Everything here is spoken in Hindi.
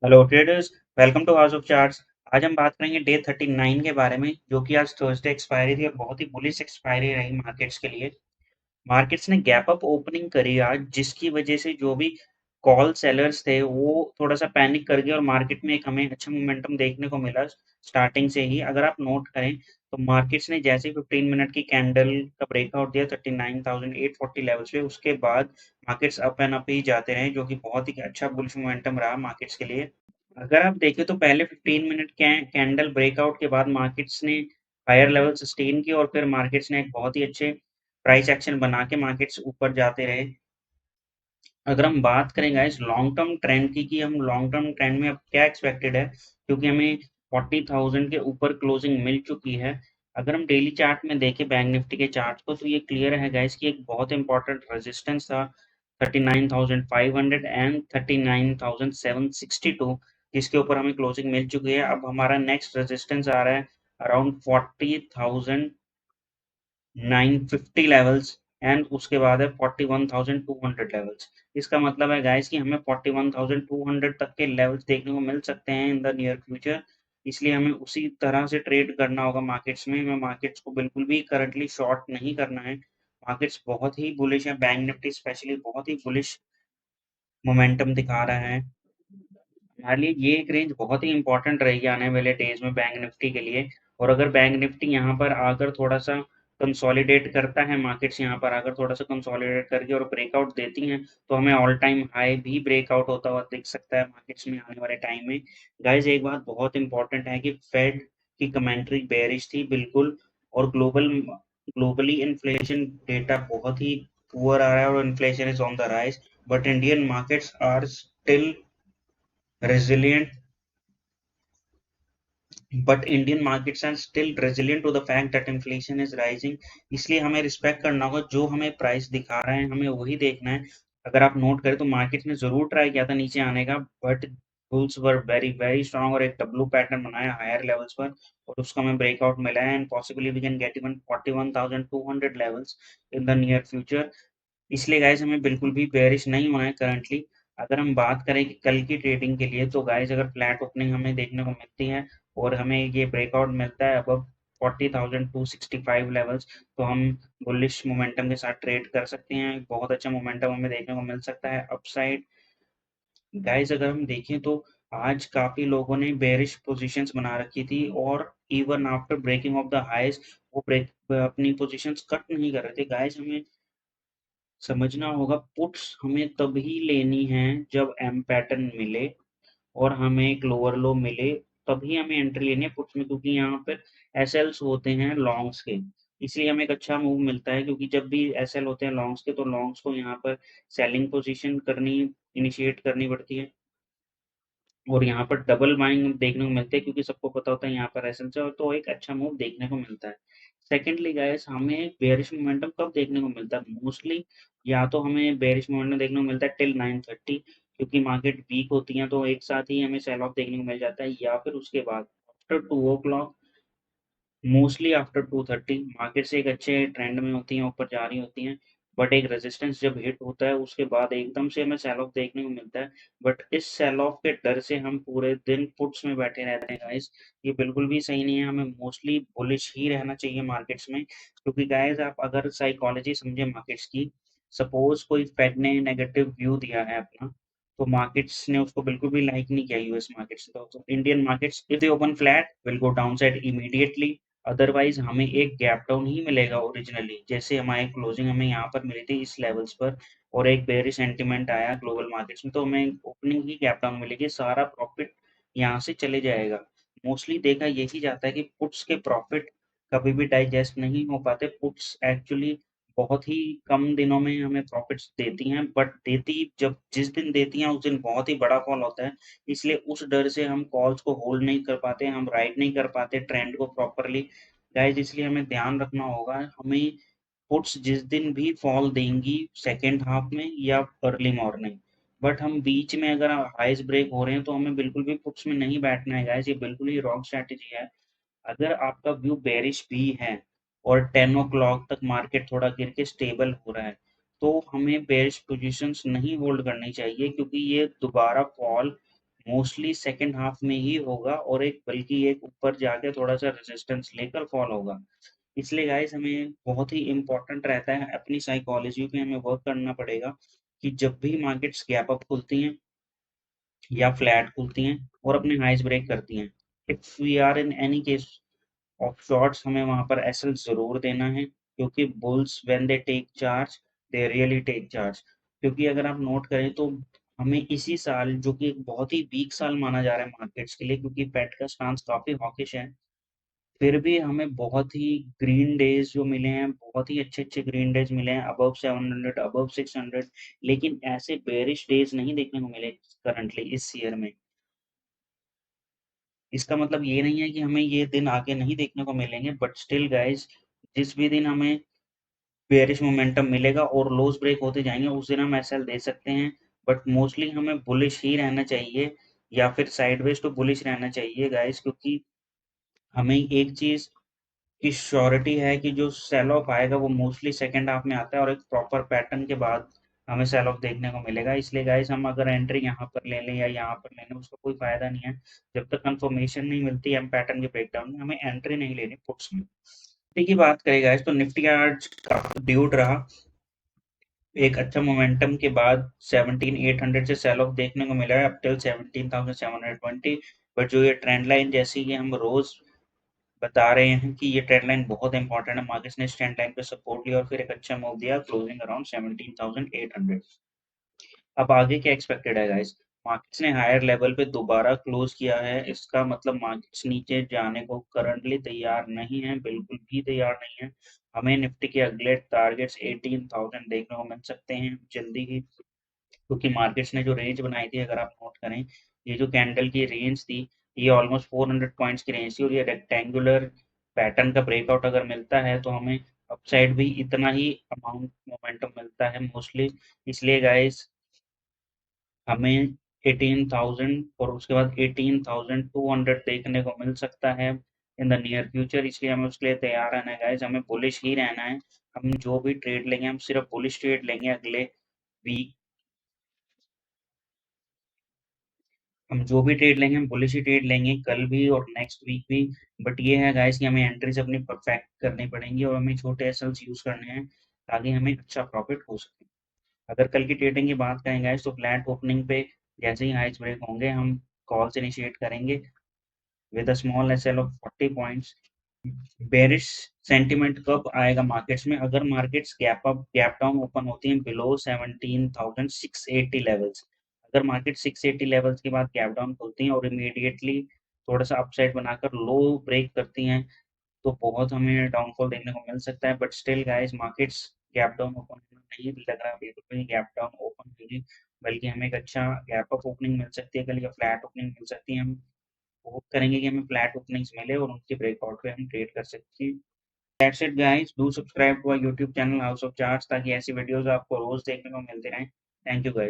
Hello traders. Welcome to House of Charts. आज हम बात करेंगे डे 39 के बारे में, जो कि आज थर्सडे एक्सपायरी थी और बहुत ही बुलिश एक्सपायरी रही मार्केट्स के लिए। मार्केट्स ने गैप अप ओपनिंग करी आज, जिसकी वजह से जो भी कॉल सेलर्स थे वो थोड़ा सा पैनिक कर गए और मार्केट में एक हमें अच्छा मोमेंटम देखने को मिला स्टार्टिंग से ही। अगर आप नोट करें तो मार्केट्स ने जैसे 15 मिनट की कैंडल का ब्रेकआउट दिया 39,840 लेवल्स पे, उसके बाद मार्केट्स अप एंड अप ही जाते रहे, जो कि बहुत ही अच्छा बुलिश मोमेंटम रहा मार्केट्स के लिए। अगर आप देखें तो पहले 15 मिनट कैंडल ब्रेकआउट के बाद मार्केट्स ने हायर लेवल सस्टेन किया और फिर मार्केट्स ने एक बहुत ही अच्छे प्राइस एक्शन बना के मार्केट्स ऊपर जाते रहे। अगर हम बात करें गाइस लॉन्ग टर्म ट्रेंड की कि हम लॉन्ग टर्म ट्रेंड में अब क्या एक्सपेक्टेड है, क्योंकि हमें 40,000 के ऊपर क्लोजिंग मिल चुकी है। अगर हम डेली चार्ट में देखें बैंक निफ्टी के चार्ट को, तो ये क्लियर है गाइस कि एक बहुत इंपॉर्टेंट रेजिस्टेंस था 39,500 एंड 39,762, जिसके ऊपर हमें क्लोजिंग मिल चुकी है। अब हमारा नेक्स्ट रेजिस्टेंस आ रहा है अराउंड 40,950 लेवल्स एंड उसके बाद है 41,200 लेवल्स। इसका मतलब है गाइस कि हमें 41,200 तक के लेवल्स देखने को मिल सकते हैं इन द नियर फ्यूचर। इसलिए हमें उसी तरह से ट्रेड करना होगा मार्केट्स में। हमें मार्केट्स को बिल्कुल भी करंटली शॉर्ट नहीं करना है। मार्केट्स बहुत ही बुलिश है, बैंक निफ्टी स्पेशली बहुत ही बुलिश मोमेंटम दिखा रहा है। हमारे लिए ये एक रेंज बहुत ही इंपॉर्टेंट रहेगी आने वाले डेज में बैंक निफ्टी के लिए। और अगर बैंक निफ्टी यहाँ पर आकर थोड़ा सा कंसोलिडेट करता है, मार्केट्स यहाँ पर आकर थोड़ा सा कंसोलिडेट करके और ब्रेकआउट देती हैं, तो हमें ऑल टाइम हाई भी ब्रेकआउट होता हुआ दिख सकता है मार्केट्स में आने वाले टाइम में। गाइज एक बात बहुत इंपॉर्टेंट है कि फेड की कमेंट्री बेरिश थी बिल्कुल, और ग्लोबली इन्फ्लेशन डेटा बहुत ही पुअर आ रहा है और inflation is on the rise, but Indian markets are still resilient but Indian markets are still resilient to the fact that inflation is rising। इसलिए हमें रिस्पेक्ट करना होगा, जो हमें प्राइस दिखा रहे हैं हमें वही देखना है। अगर आप नोट करें तो मार्केट ने जरूर ट्राई किया था नीचे आने का, but bulls were very very strong और एक डब्ल्यू पैटर्न बनाया हायर लेवल्स पर, और उसका हमें ब्रेकआउट मिला है and possibly we can get even 41,200 levels in the near future. इसलिए गाइस हमें बिल्कुल भी बेयरिश नहीं होना है करंटली। अगर हम बात करें कि कल की ट्रेडिंग के लिए, तो गाइस अगर फ्लैट ओपनिंग हमें देखने को मिलती है और हमें ये ब्रेकआउट मिलता है अबव 40,265 लेवल्स, तो हम बुलिश मोमेंटम के साथ ट्रेड कर सकते हैं। बहुत अच्छा मोमेंटम हमें देखने को मिल सकता है अपसाइड। गाइस अगर हम देखें तो आज काफी लोगों ने बेरिश पोजीशंस बना रखी थी और even after breaking of the highs वो ब्रेक अपनी पोजीशंस कट नहीं कर रहे थे। गाइस हमें समझना होगा पुट्स हमें तभी लेनी है जब एम पैटर्न मिले और हमें एक लोअर लो मिले, तभी हमें एंट्री लेनी है पुट्स में, क्योंकि यहाँ पर एसएल्स होते हैं लॉन्ग्स के। इसलिए हमें एक अच्छा मूव मिलता है, क्योंकि जब भी एसएल होते हैं लॉन्ग्स के तो लॉन्ग्स को यहाँ पर सेलिंग पोजीशन करनी इनिशिएट करनी पड़ती है और यहाँ पर डबल बाइंग देखने को मिलते हैं, क्योंकि सबको पता होता है यहाँ पर एसेंस है, तो एक अच्छा मूव देखने को मिलता है। सेकेंडली गाइस हमें बेयरिश मोमेंटम कब देखने को मिलता है मोस्टली, या तो हमें बेयरिश मोमेंटम देखने को मिलता है टिल 9:30, क्योंकि मार्केट वीक होती है तो एक साथ ही हमें सेल ऑफ देखने को मिल जाता है, या फिर उसके बाद after 2 o'clock, mostly after 2:30 market से एक अच्छे ट्रेंड में होती हैं, ऊपर जा रही होती हैं। बट एक रेजिस्टेंस जब हिट होता है उसके बाद एकदम से हमें सेल ऑफ देखने को मिलता है। बट इस सेल ऑफ के डर से हम पूरे दिन पुट्स में बैठे रहते हैं गाइस। ये बिल्कुल भी सही नहीं है, हमें मोस्टली बुलिश ही रहना चाहिए मार्केट्स में, क्योंकि गाइस आप अगर साइकोलॉजी समझे मार्केट्स की, सपोज कोई फेड ने नेगेटिव व्यू दिया है अपना, तो मार्केट्स ने उसको बिल्कुल भी लाइक नहीं किया यूएस मार्केट्स, तो Indian markets if they open flat will go down side immediately. Otherwise हमें एक गैप डाउन ही मिलेगा ओरिजिनली, जैसे हमारी क्लोजिंग हमें यहाँ पर मिली थी इस लेवल्स पर और एक बेरिश सेंटीमेंट आया ग्लोबल मार्केट्स में, तो हमें ओपनिंग ही गैप डाउन मिलेगी, सारा प्रॉफिट यहाँ से चले जाएगा। मोस्टली देखा यही जाता है कि पुट्स के प्रॉफिट कभी भी डाइजेस्ट नहीं हो पाते। पुट्स एक्चुअली बहुत ही कम दिनों में हमें प्रॉफिट्स देती हैं, बट देती जब जिस दिन देती हैं उस दिन बहुत ही बड़ा फॉल होता है। इसलिए उस डर से हम कॉल्स को होल्ड नहीं कर पाते, हम राइड नहीं कर पाते ट्रेंड को प्रॉपरली। गाइस इसलिए हमें ध्यान रखना होगा, हमें पुट्स जिस दिन भी फॉल देंगी सेकेंड हाफ में या अर्ली मॉर्निंग, बट हम बीच में अगर हाइस ब्रेक हो रहे हैं तो हमें बिल्कुल भी पुट्स में नहीं बैठना है गाइस, ये बिल्कुल ही रॉन्ग स्ट्रैटेजी है। अगर आपका व्यू बेरिश भी है और 10 ओ क्लॉक तक मार्केट थोड़ा गिर के स्टेबल हो रहा है, तो हमें बेरिश पोजीशंस नहीं होल्ड करनी चाहिए, क्योंकि ये दोबारा फॉल मोस्टली सेकंड हाफ में ही होगा और एक बल्कि एक ऊपर जाके थोड़ा-सा रेजिस्टेंस लेकर फॉल होगा। इसलिए गाइस हमें बहुत ही इम्पोर्टेंट रहता है अपनी साइकोलॉजी पे हमें वर्क करना पड़ेगा कि जब भी मार्केट्स गैप अप खुलती हैं या फ्लैट खुलती हैं और अपने हाईज़ ब्रेक करती हैं। If we are in any case of shorts हमें वहाँ पर एसएल ज़रूर देना है क्योंकि bulls when they take charge they really take charge क्योंकि अगर आप नोट करें तो हमें इसी साल जो कि एक बहुत ही वीक साल माना जा रहा है मार्केट्स के लिए क्योंकि फेड का स्टांस काफ़ी हॉकिश है। फिर भी हमें बहुत ही ग्रीन डेज़ जो मिले हैं, बहुत ही अच्छे-अच्छे ग्रीन डेज़ मिले हैं अबव 700 अबव 600 लेकिन ऐसे बेयरिश डेज़ नहीं देखने को मिले करंटली इस ईयर में। इसका मतलब ये नहीं है कि हमें ये दिन आगे नहीं देखने को मिलेंगे बट स्टिल गाइस जिस भी दिन हमें बेयरिश मोमेंटम मिलेगा और लोज ब्रेक होते जाएंगे उस दिन हम एसएल दे सकते हैं बट मोस्टली हमें बुलिश ही रहना चाहिए या फिर साइडवेज तो बुलिश रहना चाहिए गाइस क्योंकि हमें एक चीज की श्योरिटी है कि जो सेल ऑफ आएगा वो मोस्टली सेकंड हाफ में आता है और एक प्रॉपर पैटर्न के बाद हमें सेल ऑफ देखने को मिलेगा इसलिए गाइस हम अगर एंट्री यहाँ पर ले लें या यहाँ पर ले लें उसका कोई फायदा नहीं है जब तक कंफर्मेशन नहीं मिलती हम पैटर्न के ब्रेकडाउन में हमें एंट्री नहीं लेनी पुट्स में निफ्टी की बात करें गाइस तो निफ्टी आज काफी ड्यूड रहा एक अच्छा मोमेंटम के बाद 17,800 से सेल ऑफ देखने को मिला है अप टिल 17,720 बट जो ये ट्रेंड लाइन जैसी कि हम रोज बता रहे हैं कि ये ट्रेंड लाइन बहुत इंपॉर्टेंट है मार्केट्स ने इस ट्रेंड लाइन पे सपोर्ट लिया और फिर एक अच्छा मूव दिया क्लोजिंग अराउंड 17,800 अब आगे क्या एक्सपेक्टेड है गाइस मार्केट्स ने हायर लेवल पे दोबारा क्लोज किया है इसका मतलब मार्केट्स नीचे जाने को करंटली तैयार नहीं है बिल्कुल भी तैयार नहीं है हमें निफ्टी के अगले टारगेट्स 18,000 देखने को मिल सकते हैं जल्दी ही क्योंकि मार्केट्स ने जो रेंज बनाई थी अगर आप नोट करें ये जो कैंडल की रेंज थी ये ऑलमोस्ट 400 पॉइंट्स की रेंज थी और ये रेक्टेंगुलर पैटर्न का ब्रेकआउट अगर मिलता है तो हमें अपसाइड भी इतना ही अमाउंट मोमेंटम मिलता है मोस्टली इसलिए गाइस हमें 18,000 और उसके बाद 18,200 देखने को मिल सकता है इन द नियर फ्यूचर इसलिए हमें उसके लिए तैयार रहना है गाइस हमें बुलिश ही रहना है हम जो भी ट्रेड लेंगे हम सिर्फ बुलिश ट्रेड लेंगे अगले वीक हम जो भी ट्रेड लेंगे हम बुलिश ही ट्रेड लेंगे कल भी और नेक्स्ट वीक भी बट ये है गाइस कि हमें एंट्रीज अपनी परफेक्ट करनी पड़ेंगी और हमें छोटे एसएल्स यूज करने हैं ताकि हमें अच्छा प्रॉफिट हो सके अगर कल की ट्रेडिंग की बात करें गाइस तो फ्लैट ओपनिंग पे जैसे ही हाइस ब्रेक होंगे हम कॉल्स इनिशिएट करेंगे with a small SL of 40 points bearish sentiment कब आएगा मार्केट्स में अगर markets gap up gap down open होती हैं बिलो 17,680 लेवल्स अगर मार्केट 680 लेवल्स के बाद गैप डाउन खुलती हैं और इमीडिएटली थोड़ा सा अपसाइड बनाकर लो ब्रेक करती हैं तो बहुत हमें डाउनफॉल देखने को मिल सकता है but still guys markets gap down open नहीं लग रहा बिल्कुल भी गैप डाउन ओपन होगी बल्कि हमें एक अच्छा गैप अप ओपनिंग मिल सकती है कल या फ्लैट ओपनिंग मिल सकती है हम होप करेंगे कि हमें फ्लैट ओपनिंग्स मिले और उनके ब्रेकआउट पे हम ट्रेड कर सकते हैं that's it guys do subscribe to our YouTube channel House of Charts ताकि ऐसी वीडियोस आपको रोज देखने को मिलते रहें थैंक यू गाइस